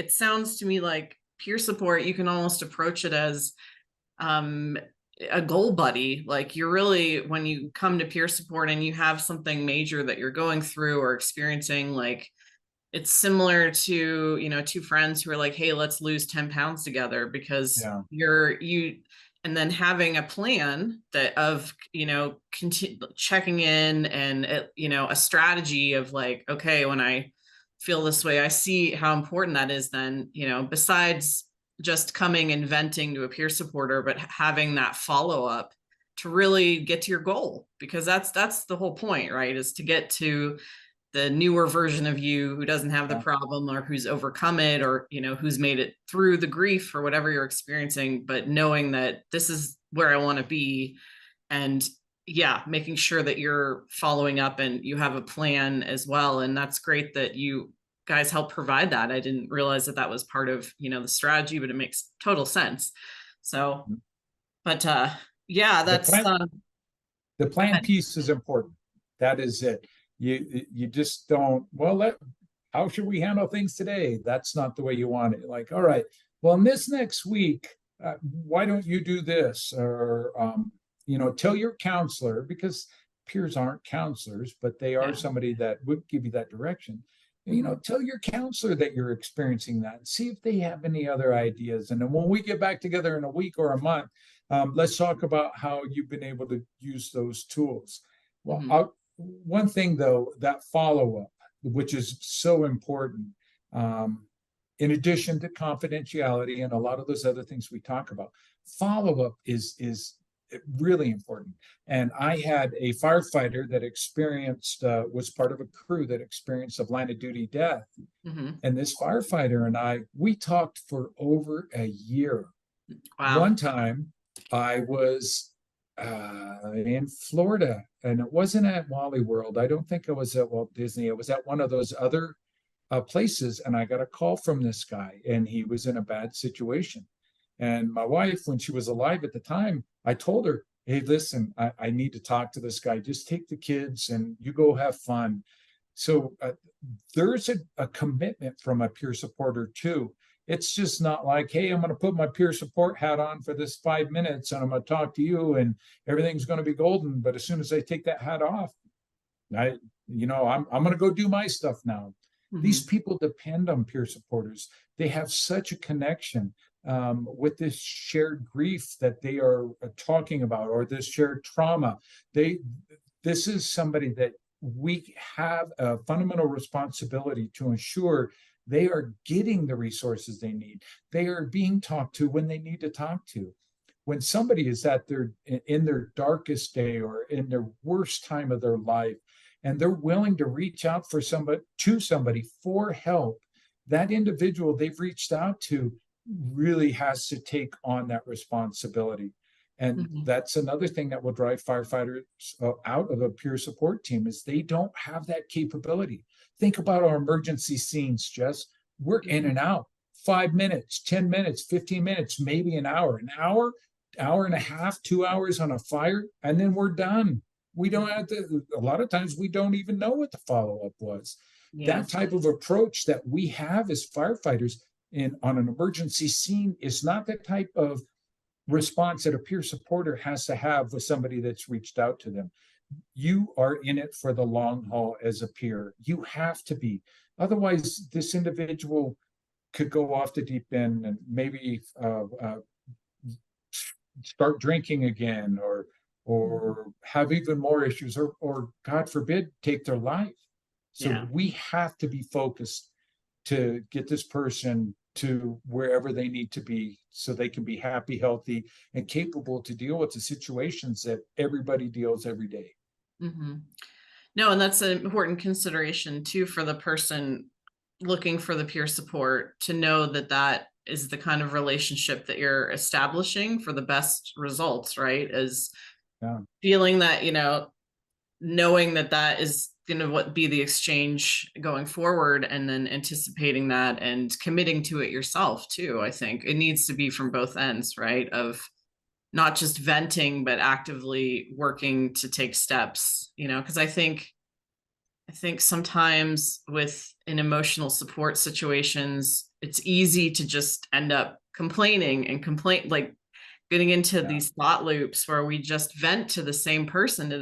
it sounds to me like peer support, you can almost approach it as a goal buddy. Like you're really, when you come to peer support and you have something major that you're going through or experiencing, like it's similar to, two friends who are like, hey, let's lose 10 pounds together, because Yeah. and then having a plan that of, checking in and, a strategy of like, okay, when I feel this way, I see how important that is then, besides just coming and venting to a peer supporter, but having that follow up to really get to your goal, because that's the whole point, right? Is to get to the newer version of you who doesn't have the Yeah. problem, or who's overcome it, or who's made it through the grief or whatever you're experiencing, but knowing that this is where I want to be. And yeah, making sure that you're following up and you have a plan as well. And that's great that you guys help provide that. I didn't realize that was part of the strategy, but it makes total sense. So but yeah, The that's plan, the plan piece is important. That is it. You just don't, well, how should we handle things today? That's not the way you want it. Like, all right, well, in this next week, why don't you do this? Or, tell your counselor, because peers aren't counselors, but they are somebody that would give you that direction. Tell your counselor that you're experiencing that and see if they have any other ideas. And then when we get back together in a week or a month, let's talk about how you've been able to use those tools. Well, one thing though, that follow-up, which is so important, in addition to confidentiality and a lot of those other things we talk about, follow-up is really important. And I had a firefighter that was part of a crew that experienced a line of duty death. And this firefighter and we talked for over a year. Wow. One time I was in Florida, and it wasn't at Wally World. I don't think it was at Walt Disney. It was at one of those other places, and I got a call from this guy, and he was in a bad situation. And my wife, when she was alive at the time, I told her, hey, listen, I need to talk to this guy. Just take the kids and you go have fun. So there's a commitment from a peer supporter too. It's just not like, hey, I'm going to put my peer support hat on for this 5 minutes and I'm going to talk to you and everything's going to be golden. But as soon as I take that hat off, I'm going to go do my stuff now. These people depend on peer supporters. They have such a connection with this shared grief that they are talking about, or this shared trauma. This is somebody that we have a fundamental responsibility to ensure they are getting the resources they need. They are being talked to when they need to talk to. When somebody is in their darkest day or in their worst time of their life, and they're willing to reach out to somebody for help, that individual they've reached out to really has to take on that responsibility. And that's another thing that will drive firefighters out of a peer support team, is they don't have that capability. Think about our emergency scenes, Jess. We're in and out, 5 minutes, 10 minutes, 15 minutes, maybe an hour and a half, 2 hours on a fire, and then we're done. We don't have to, a lot of times we don't even know what the follow-up was. That type of approach that we have as firefighters on an emergency scene is not the type of response that a peer supporter has to have with somebody that's reached out to them. You are in it for the long haul as a peer. You have to be. Otherwise, this individual could go off the deep end and maybe start drinking again, or have even more issues, or God forbid, take their life. So we have to be focused to get this person to wherever they need to be so they can be happy, healthy, and capable to deal with the situations that everybody deals every day. No, and that's an important consideration too for the person looking for the peer support, to know that is the kind of relationship that you're establishing for the best results, right? Is feeling that, knowing that is going to be the exchange going forward, and then anticipating that and committing to it yourself too. I think it needs to be from both ends, right? Of not just venting, but actively working to take steps, because I think sometimes in emotional support situations, it's easy to just end up complaining and complain, like getting into Yeah. these thought loops where we just vent to the same person,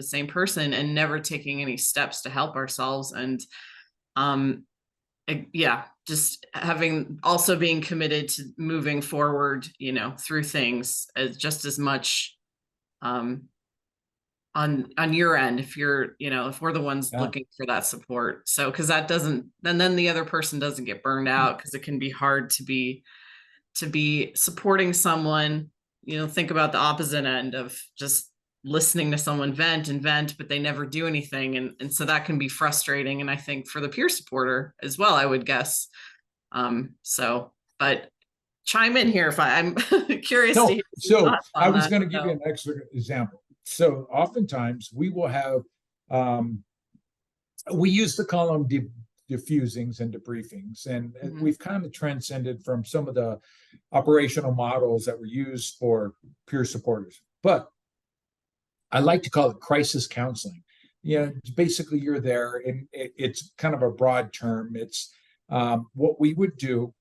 and never taking any steps to help ourselves. And um yeah, just having, also being committed to moving forward, through things as just as much, um on your end, if you're, if we're the ones Yeah. looking for that support. So because that doesn't, then the other person doesn't get burned out, because it can be hard to be supporting someone. Think about the opposite end of just listening to someone vent and vent, but they never do anything. And so that can be frustrating. And I think for the peer supporter as well, I would guess. But chime in here if I'm curious to No, hear some so thoughts I on was that. going to give you So, an extra example. So oftentimes we will have, um, we used to call them diffusings and debriefings, and mhm, we've kind of transcended from some of the operational models that were used for peer supporters. But I like to call it crisis counseling. Basically you're there, and it's kind of a broad term. It's what we would do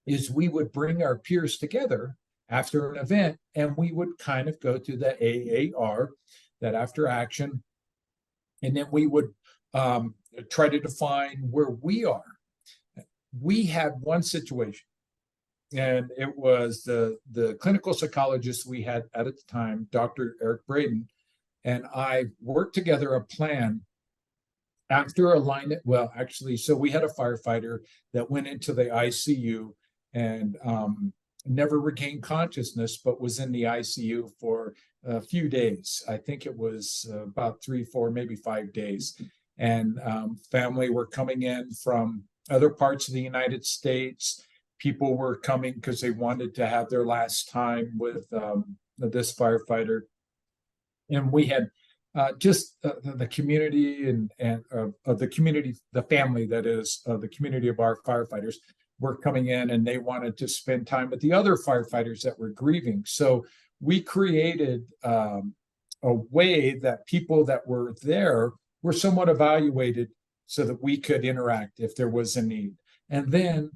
is we would bring our peers together after an event, and we would kind of go to the AAR, that after action, and then we would try to define where we are. We had one situation, and it was the clinical psychologist we had at the time, Dr. Eric Braden, and I worked together a plan after a line. Well, actually, so we had a firefighter that went into the ICU and never regained consciousness, but was in the ICU for a few days. I think it was about 3, 4, maybe 5 days. And family were coming in from other parts of the United States. People were coming because they wanted to have their last time with this firefighter. And we had just the community and of the community, the family that is the community of our firefighters were coming in, and they wanted to spend time with the other firefighters that were grieving. So we created a way that people that were there were somewhat evaluated so that we could interact if there was a need. And then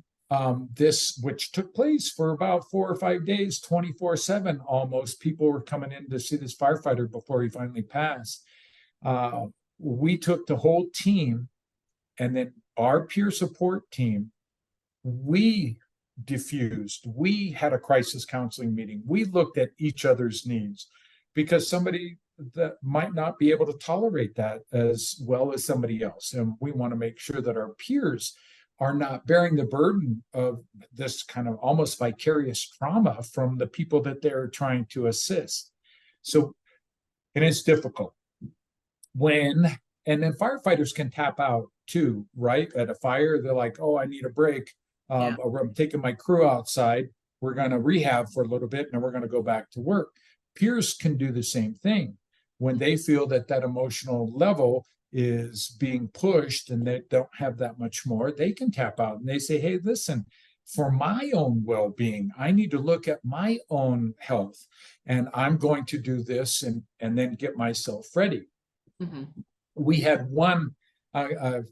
this, which took place for about 4 or 5 days, 24/7 almost, people were coming in to see this firefighter before he finally passed. We took the whole team, and then our peer support team, we diffused, we had a crisis counseling meeting, we looked at each other's needs, because somebody that might not be able to tolerate that as well as somebody else, and we want to make sure that our peers are not bearing the burden of this kind of almost vicarious trauma from the people that they're trying to assist. So, and it's difficult when, and then firefighters can tap out too, right? At a fire, they're like, oh, I need a break. yeah. Or I'm taking my crew outside. We're going to rehab for a little bit, and then we're going to go back to work. Peers can do the same thing when they feel that that emotional level is being pushed and they don't have that much more. They can tap out and they say, hey, listen, for my own well-being, I need to look at my own health, and I'm going to do this and then get myself ready. Mhm. We had one, I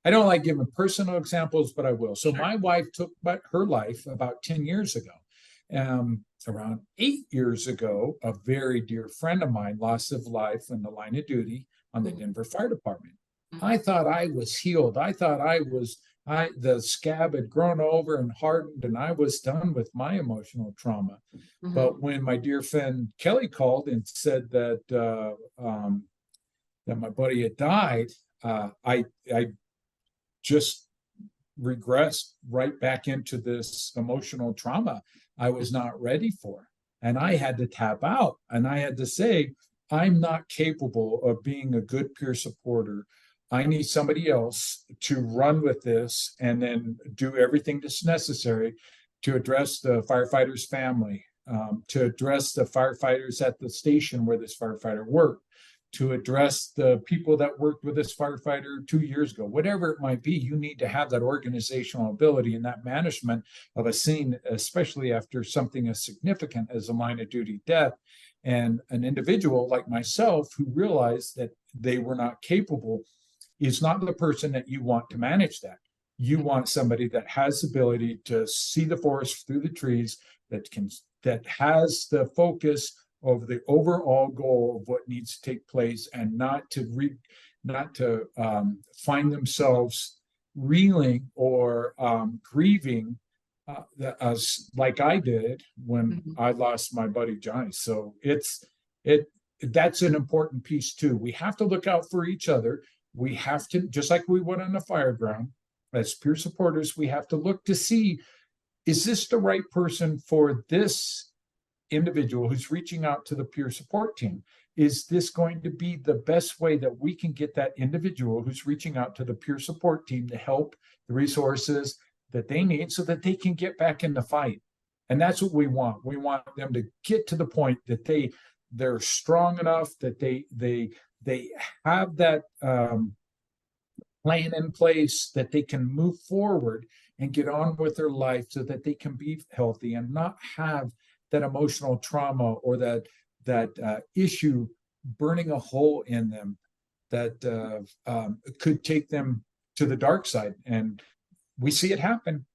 don't like giving personal examples, but I will. So Sure. my wife took her life about 10 years ago. Around 8 years ago, a very dear friend of mine lost his life in the line of duty on the Mhm. Denver Fire Department. I Mhm. thought I was healed. I thought the scab had grown over and hardened, and I was done with my emotional trauma. Mhm. But when my dear friend Kelly called and said that my buddy had died, I just regressed right back into this emotional trauma I was not ready for. And I had to tap out, and I had to say, I'm not capable of being a good peer supporter. I need somebody else to run with this and then do everything that's necessary to address the firefighter's family, to address the firefighters at the station where this firefighter worked, to address the people that worked with this firefighter 2 years ago, whatever it might be. You need to have that organizational ability and that management of a scene, especially after something as significant as a line of duty death. And an individual like myself who realized that they were not capable is not the person that you want to manage that. You want somebody that has the ability to see the forest through the trees, that has the focus of the overall goal of what needs to take place, and not to find themselves reeling or grieving, as like I did when Mhm. I lost my buddy Johnny. So that's an important piece too. We have to look out for each other. We have to, just like we would on the fire ground, as peer supporters, we have to look to see, is this the right person for this individual who's reaching out to the peer support team? Is this going to be the best way that we can get that individual who's reaching out to the peer support team the help, the resources that they need so that they can get back in the fight? And that's what we want. We want them to get to the point that they're strong enough, that they have that plan in place, that they can move forward and get on with their life so that they can be healthy and not have that emotional trauma or that issue burning a hole in them that could take them to the dark side. And we see it happen.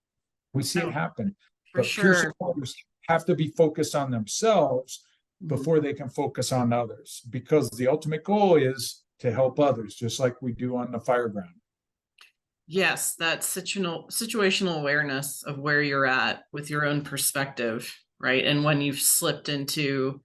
We see it Oh, happen. for But peer sure. supporters have to be focused on themselves Mhm. before they can focus on others, because the ultimate goal is to help others, just like we do on the fire ground. Yes, that situational awareness of where you're at with your own perspective, right? And when you've slipped into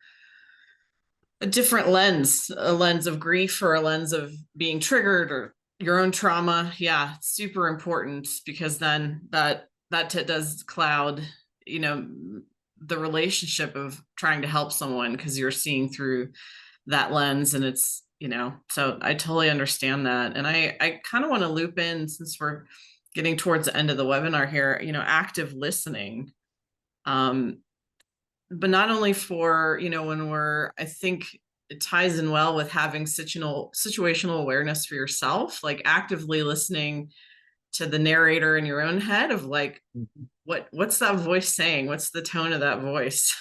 a different lens, a lens of grief or a lens of being triggered or your own trauma, yeah, super important, because then that does cloud, you know, the relationship of trying to help someone because you're seeing through that lens. And it's, so I totally understand that. And I kind of want to loop in, since we're getting towards the end of the webinar here, active listening. But not only for, when I think it ties in well with having situational awareness for yourself, like actively listening to the narrator in your own head of like, what's that voice saying? What's the tone of that voice?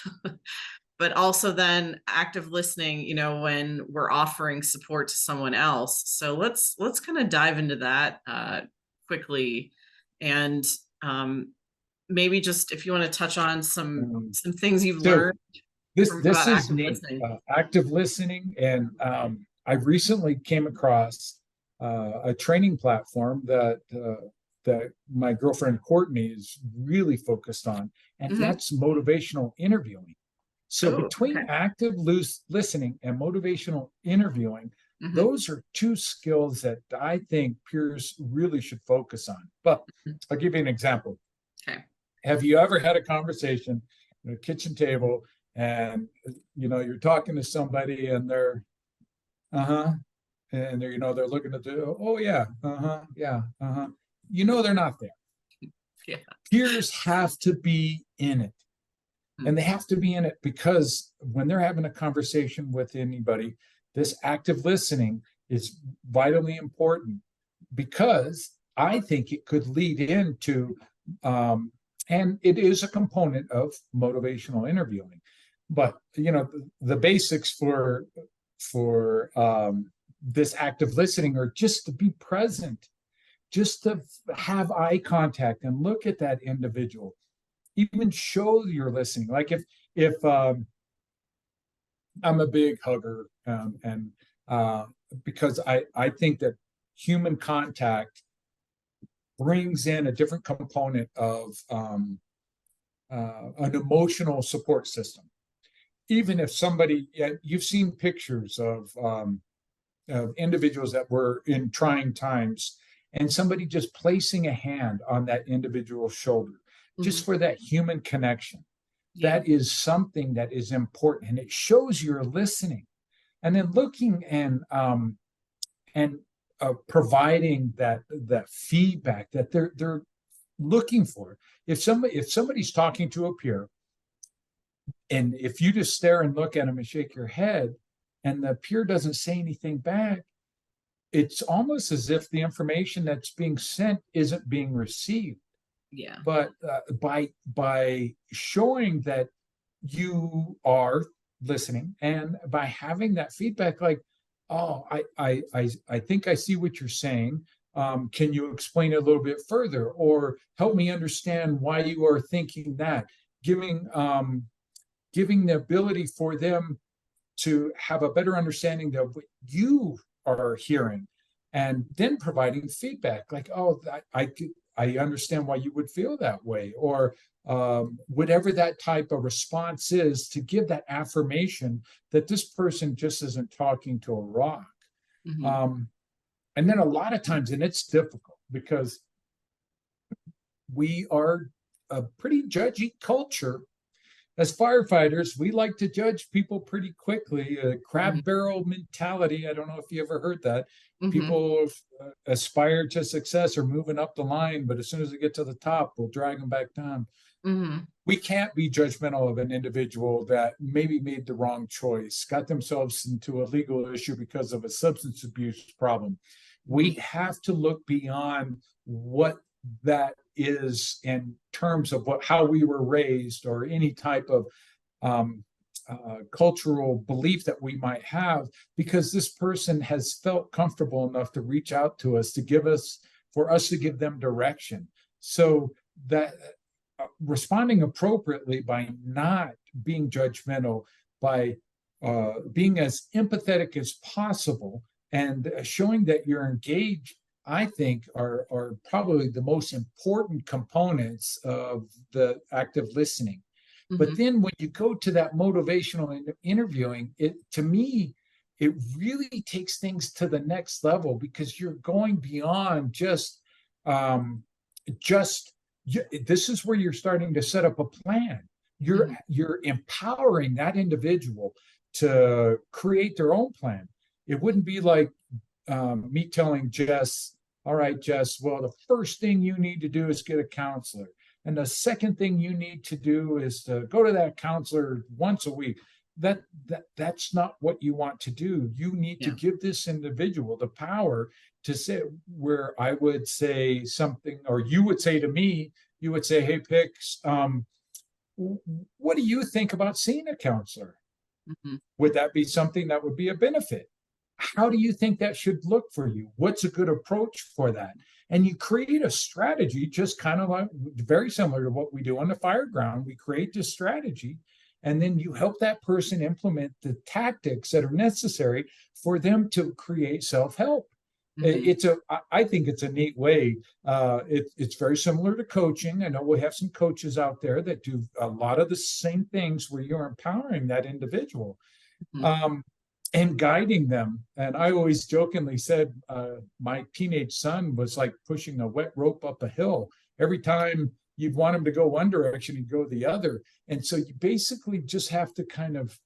But also then active listening, when we're offering support to someone else. So let's kind of dive into that quickly. And maybe just if you want to touch on some Um, things you've so learned this about is active neat, listening. active listening, and I recently came across a training platform that my girlfriend Courtney is really focused on, and Hmm. that's motivational interviewing. So Oh, between okay. active listening and motivational interviewing, Hmm. those are two skills that I think peers really should focus on. But I'll give you an example. Okay. Have you ever had a conversation at a kitchen table, and you're talking to somebody and they're uh-huh, and they're looking at the, oh yeah, uh-huh, yeah, uh-huh. They're not there. Yeah. Peers have to be in it. And Mm. they have to be in it because when they're having a conversation with anybody, this active listening is vitally important, because I think it could lead into, and it is a component of motivational interviewing. But the basics for this active listening are just to be present, just to have eye contact and look at that individual, even show you're listening. Like if I'm a big hugger, and because I think that human contact brings in a different component of an emotional support system. Even if somebody, you've seen pictures of individuals that were in trying times, and somebody just placing a hand on that individual's shoulder, Hmm. just for that human connection. Yeah. That is something that is important, and it shows you're listening. And then looking and providing that feedback that they're looking for. If somebody's talking to a peer, and if you just stare and look at them and shake your head, and the peer doesn't say anything back, it's almost as if the information that's being sent isn't being received. Yeah. But by showing that you are listening, and by having that feedback, like, oh, I think I see what you're saying. Can you explain it a little bit further, or help me understand why you are thinking that? Giving the ability for them to have a better understanding of what you are hearing, and then providing feedback like, oh, I understand why you would feel that way, or whatever that type of response is, to give that affirmation that this person just isn't talking to a rock. Mhm. And then a lot of times, and it's difficult because we are a pretty judgy culture. As firefighters, we like to judge people pretty quickly. A crab Mhm. barrel mentality. I don't know if you ever heard that. Mhm. People aspire to success or moving up the line, but as soon as they get to the top, we'll drag them back down. Mhm. We can't be judgmental of an individual that maybe made the wrong choice, got themselves into a legal issue because of a substance abuse problem. We Mhm. have to look beyond what that is in terms of how we were raised, or any type of um, cultural belief that we might have, because this person has felt comfortable enough to reach out to us, for us to give them direction. So that responding appropriately by not being judgmental, by being as empathetic as possible, and showing that you're engaged, I think are probably the most important components of the active listening. But Mhm. then when you go to that motivational interviewing, it, to me, it really takes things to the next level, because you're going beyond um, just this is where you're starting to set up a plan. You're Mhm. you're empowering that individual to create their own plan. It wouldn't be like me telling Jess, all right, Jess, well, the first thing you need to do is get a counselor. And the second thing you need to do is to go to that counselor once a week. That's not what you want to do. You need to Yeah. give this individual the power to say, where I would say something, or you would say to me, you would say, hey, Pix, what do you think about seeing a counselor? Mhm. Would that be something that would be a benefit? How do you think that should look for you? What's a good approach for that? And you create a strategy, just kind of like very similar to what we do on the fire ground. We create this strategy, and then you help that person implement the tactics that are necessary for them to create self-help. Mhm. I think it's a neat way. It's very similar to coaching. I know we have some coaches out there that do a lot of the same things, where you're empowering that individual, Mhm. um, and guiding them. And I always jokingly said, my teenage son was like pushing a wet rope up a hill. Every time you'd want him to go one direction, he'd go the other. And so you basically just have to kind of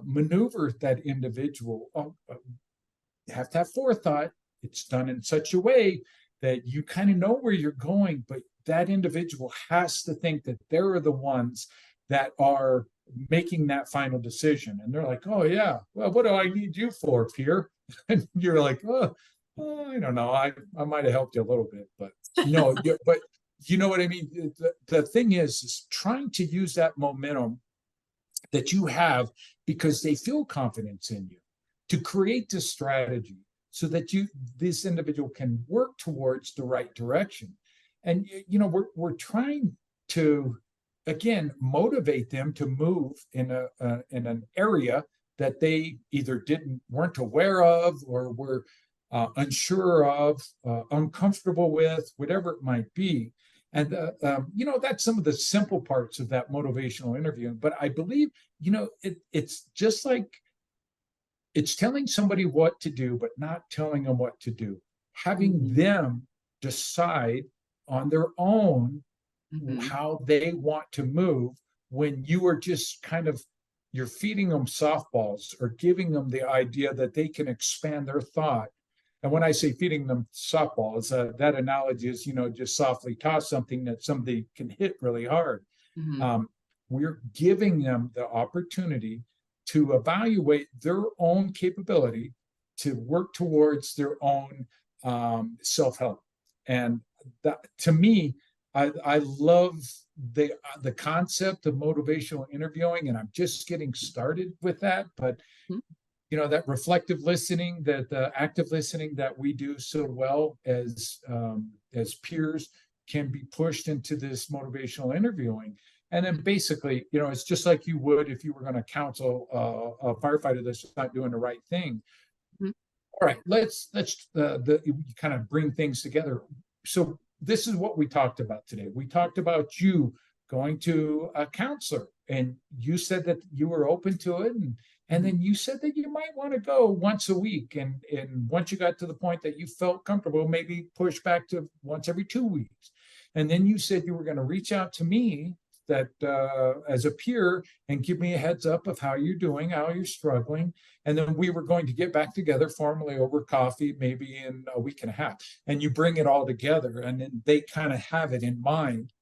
maneuver that individual. You have to have forethought. It's done in such a way that you kind of know where you're going, but that individual has to think that they're the ones that are making that final decision. And they're like, oh, yeah, well, what do I need you for, Pierre? And you're like, oh, I don't know. I might have helped you a little bit, but no, but you know what I mean? The thing is trying to use that momentum that you have, because they feel confidence in you, to create this strategy so that this individual can work towards the right direction. And we're trying to, again, motivate them to move in an area that they either weren't aware of, or were unsure of, uncomfortable with, whatever it might be. And that's some of the simple parts of that motivational interview. But I believe, it's just like, it's telling somebody what to do, but not telling them what to do. Having Mhm. them decide on their own Mhm. how they want to move, when you are just kind of, you're feeding them softballs, or giving them the idea that they can expand their thought. And when I say feeding them softballs, that analogy is, just softly toss something that somebody can hit really hard. Mhm. Um, we're giving them the opportunity to evaluate their own capability, to work towards their own self-help. And that, to me, I love the concept of motivational interviewing, and I'm just getting started with that. But Mhm. that reflective listening, that the active listening that we do so well as peers can be pushed into this motivational interviewing. And then basically, it's just like you would if you were going to counsel a firefighter that's not doing the right thing. Mhm. All right, let's kind of bring things together. So this is what we talked about today. We talked about you going to a counselor, and you said that you were open to it, and then you said that you might want to go once a week, and once you got to the point that you felt comfortable, maybe push back to once every 2 weeks. And then you said you were going to reach out to me that as a peer and give me a heads up of how you're doing, how you're struggling. And then we were going to get back together formally over coffee, maybe in a week and a half. And you bring it all together, and then they kind of have it in mind.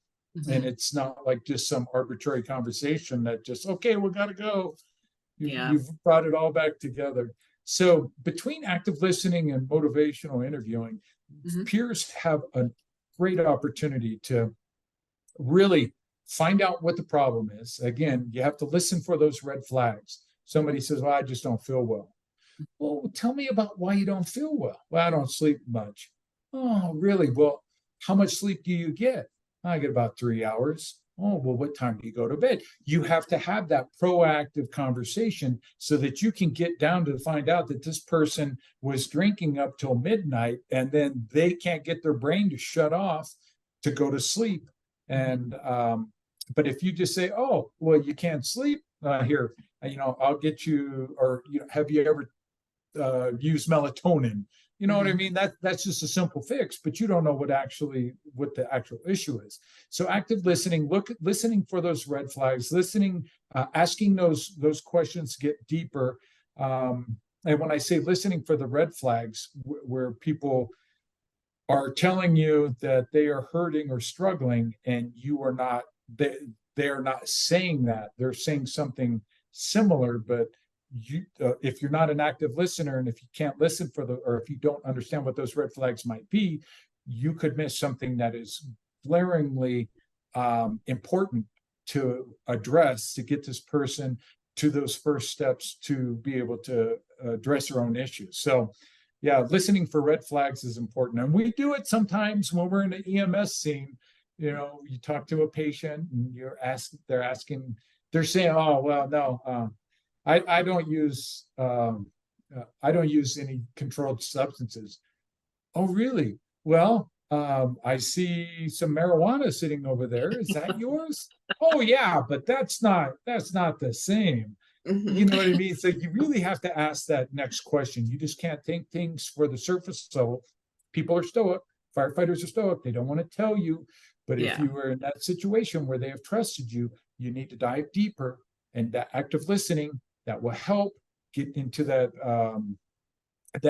And it's not like just some arbitrary conversation that just, okay, we got to go. Yeah. You've brought it all back together. So between active listening and motivational interviewing, peers have a great opportunity to really find out what the problem is. Again, you have to listen for those red flags. Somebody says, well, I just don't feel well. Well, tell me about why you don't feel well. Well, I don't sleep much. Oh, really? Well, how much sleep do you get? I get about 3 hours. Oh, well, what time do you go to bed? You have to have that proactive conversation so that you can get down to find out that this person was drinking up till midnight, and then they can't get their brain to shut off to go to sleep. And but if you just say, oh, well, you can't sleep, here, I'll get you, or have you ever used melatonin? You know what I mean? That's just a simple fix, but you don't know what the actual issue is. So active listening, listening for those red flags, listening, asking those questions, get deeper. And when I say listening for the red flags, where people are telling you that they are hurting or struggling, and you are not, they are not saying that. They're saying something similar, but if you're not an active listener, and if you can't listen or if you don't understand what those red flags might be, you could miss something that is glaringly important to address to get this person to those first steps to be able to address their own issues. So yeah, listening for red flags is important. And we do it sometimes when we're in an EMS scene. You talk to a patient and they're saying, oh, well, no, I don't use any controlled substances. Oh, really? Well, I see some marijuana sitting over there. Is that yours? Oh, yeah, but that's not the same. You know what I mean? So you really have to ask that next question. You just can't think things for the surface level. People are stoic. Firefighters are stoic. They don't want to tell you. But if you were in that situation where they have trusted you, you need to dive deeper, and that active listening that will help get into that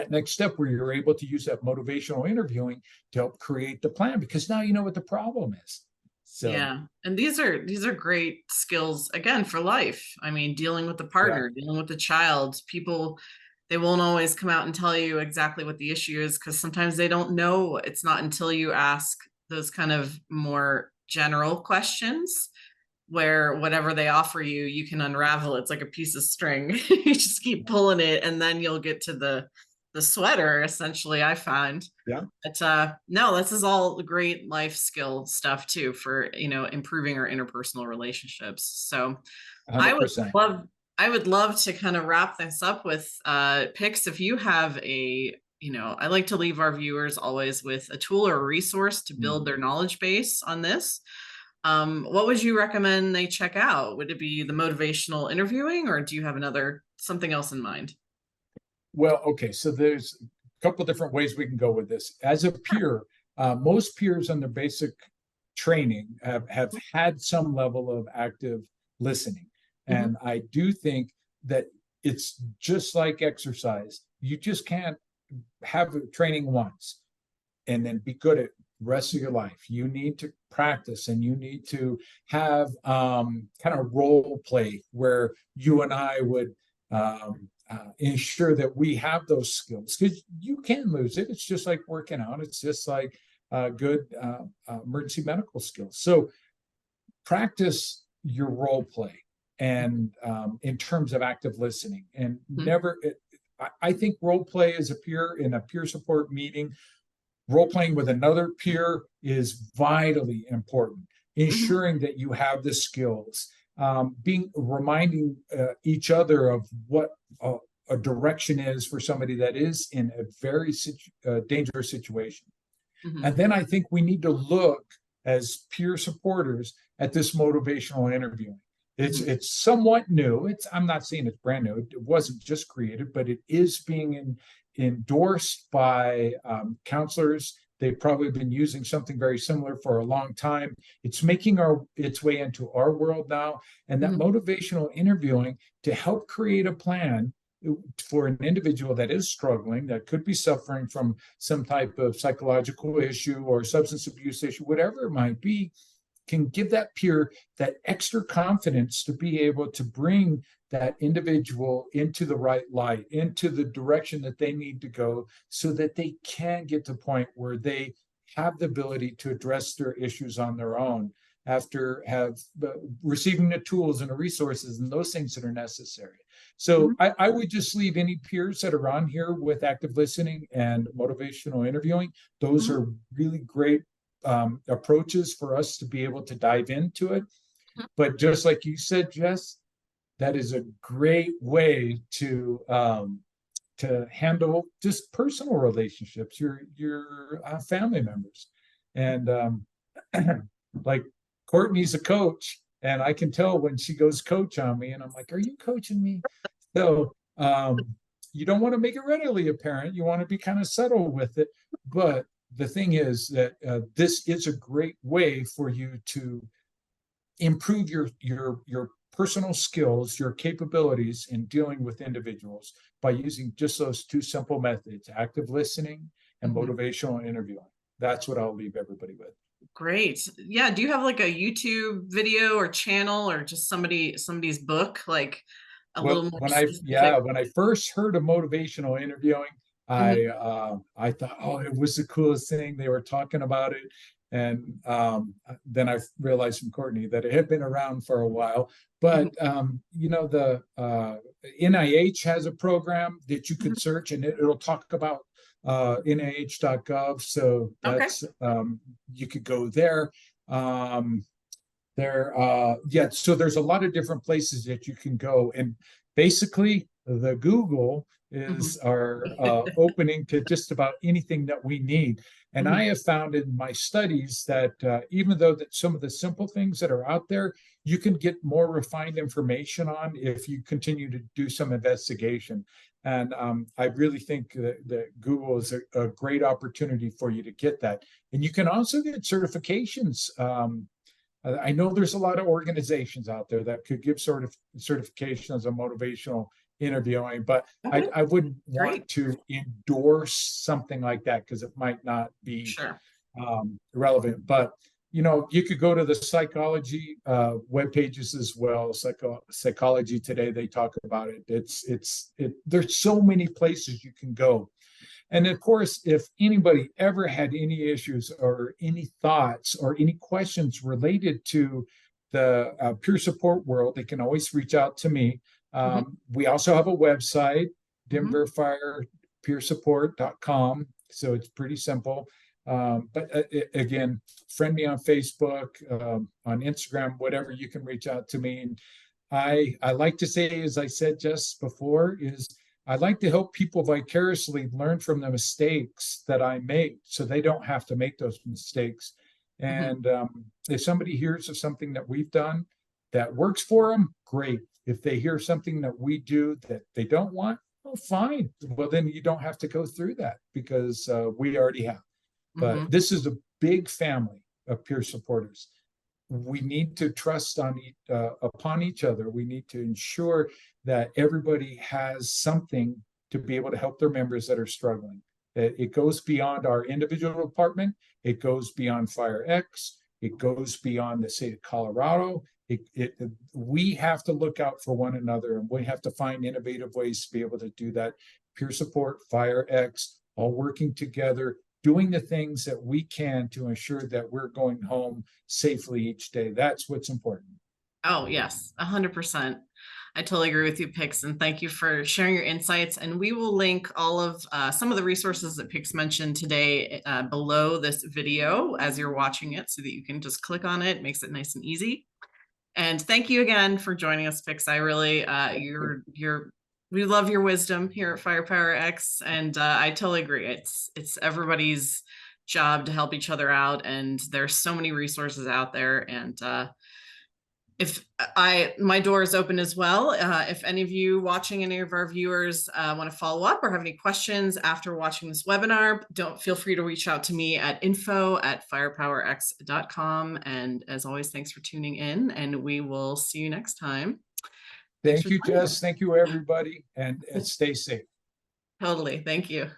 next step where you're able to use that motivational interviewing to help create the plan, because now you know what the problem is. So yeah, and these are great skills, again, for life. I mean, dealing with the partner, dealing with the child, people, they won't always come out and tell you exactly what the issue is, because sometimes they don't know. It's not until you ask those kind of more general questions where whatever they offer you, you can unravel. It's like a piece of string. You just keep pulling it, and then you'll get to the sweater, essentially, I find. yeah, But no, this is all great life skill stuff too for, improving our interpersonal relationships. So I would 100%. love I would love to kind of wrap this up with Pix. If you have I like to leave our viewers always with a tool or a resource to build their knowledge base on this. What would you recommend they check out? Would it be the motivational interviewing, or do you have something else in mind? Well, okay, so there's a couple different ways we can go with this. As a peer, most peers on their basic training have had some level of active listening. And I do think that it's just like exercise. You just can't have training once and then be good at the rest of your life. You need to practice, and you need to have kind of role play where you and I would ensure that we have those skills, because you can lose it. It's just like working out. It's just like good emergency medical skills. So practice your role play, and in terms of active listening, and never, I think role play is a peer in a peer support meeting. Role playing with another peer is vitally important, Mhm. ensuring that you have the skills, being reminding each other of what a direction is for somebody that is in a very dangerous situation. And Mhm. then I think we need to look as peer supporters at this motivational interviewing. Mhm. It's somewhat new. I'm not saying it's brand new. It wasn't just created, but it is being endorsed by counselors. They've probably been using something very similar for a long time. It's making its way into our world now, and that Mhm. motivational interviewing to help create a plan for an individual that is struggling, that could be suffering from some type of psychological issue or substance abuse issue, whatever it might be, can give that peer that extra confidence to be able to bring that individual into the right light, into the direction that they need to go, so that they can get to the point where they have the ability to address their issues on their own after have receiving the tools and the resources and those things that are necessary. So Mhm. I would just leave any peers that are on here with active listening and motivational interviewing. Those Mhm. are really great approaches for us to be able to dive into it. But just like you said, Jess, that is a great way to handle just personal relationships, your family members, and like Courtney's a coach, and I can tell when she goes coach on me, and I'm like, "Are you coaching me?" So you don't want to make it readily apparent. You want to be kind of subtle with it, but the thing is that this is a great way for you to improve your personal skills, your capabilities in dealing with individuals by using just those two simple methods: active listening and Mhm. motivational interviewing. That's what I'll leave everybody with. Great. Yeah. Do you have like a YouTube video or channel or just somebody's book, like a Well, little more specific? when I first heard of motivational interviewing, Mhm. I thought, oh, it was the coolest thing. They were talking about it, and then I realized from Courtney that it had been around for a while. Mhm. But the NIH has a program that you Mhm. could search, and it'll talk about NIH.gov. So Okay. that's you could go there. Um, yeah, so there's a lot of different places that you can go, and basically the Google is Mhm. our opening to just about anything that we need. And I Mhm. have found in my studies that even though that some of the simple things that are out there, you can get more refined information on if you continue to do some investigation. And I really think that Google is a great opportunity for you to get that. And you can also get certifications. I know there's a lot of organizations out there that could give sort of certifications on motivational interviewing, but Okay. I wouldn't want Great. to endorse something like that because it might not be Sure. relevant. But you could go to the psychology web pages as well. Psychology Today, they talk about it. There's so many places you can go. And of course, if anybody ever had any issues or any thoughts or any questions related to the peer support world, they can always reach out to me. Mhm. We also have a website, Mhm. denverfirepeersupport.com. So it's pretty simple. But again, friend me on Facebook, on Instagram, whatever, you can reach out to me. And I like to say, as I said just before, is I like to help people vicariously learn from the mistakes that I make so they don't have to make those mistakes. Mhm. And if somebody hears of something that we've done that works for them, great. If they hear something that we do that they don't want, well, fine. Well, then you don't have to go through that because we already have. But Mhm. this is a big family of peer supporters. We need to trust upon each other. We need to ensure that everybody has something to be able to help their members that are struggling. It goes beyond our individual department. It goes beyond FireX. It goes beyond the state of Colorado. We have to look out for one another, and we have to find innovative ways to be able to do that. Peer support, FireX, all working together, doing the things that we can to ensure that we're going home safely each day. That's what's important. Oh, yes, 100%. I totally agree with you, Pix, and thank you for sharing your insights. And we will link all of some of the resources that Pix mentioned today below this video as you're watching it, so that you can just click on it. It makes it nice and easy. And thank you again for joining us, Pix. I really, we love your wisdom here at Firepower X, and I totally agree. It's everybody's job to help each other out, and there's so many resources out there. And my door is open as well. If any of you watching, any of our viewers want to follow up or have any questions after watching this webinar, don't feel free to reach out to me at info@firepowerx.com. And as always, thanks for tuning in, and we will see you next time. Thank you, Jess. Thank you, everybody, and stay safe. Totally. Thank you.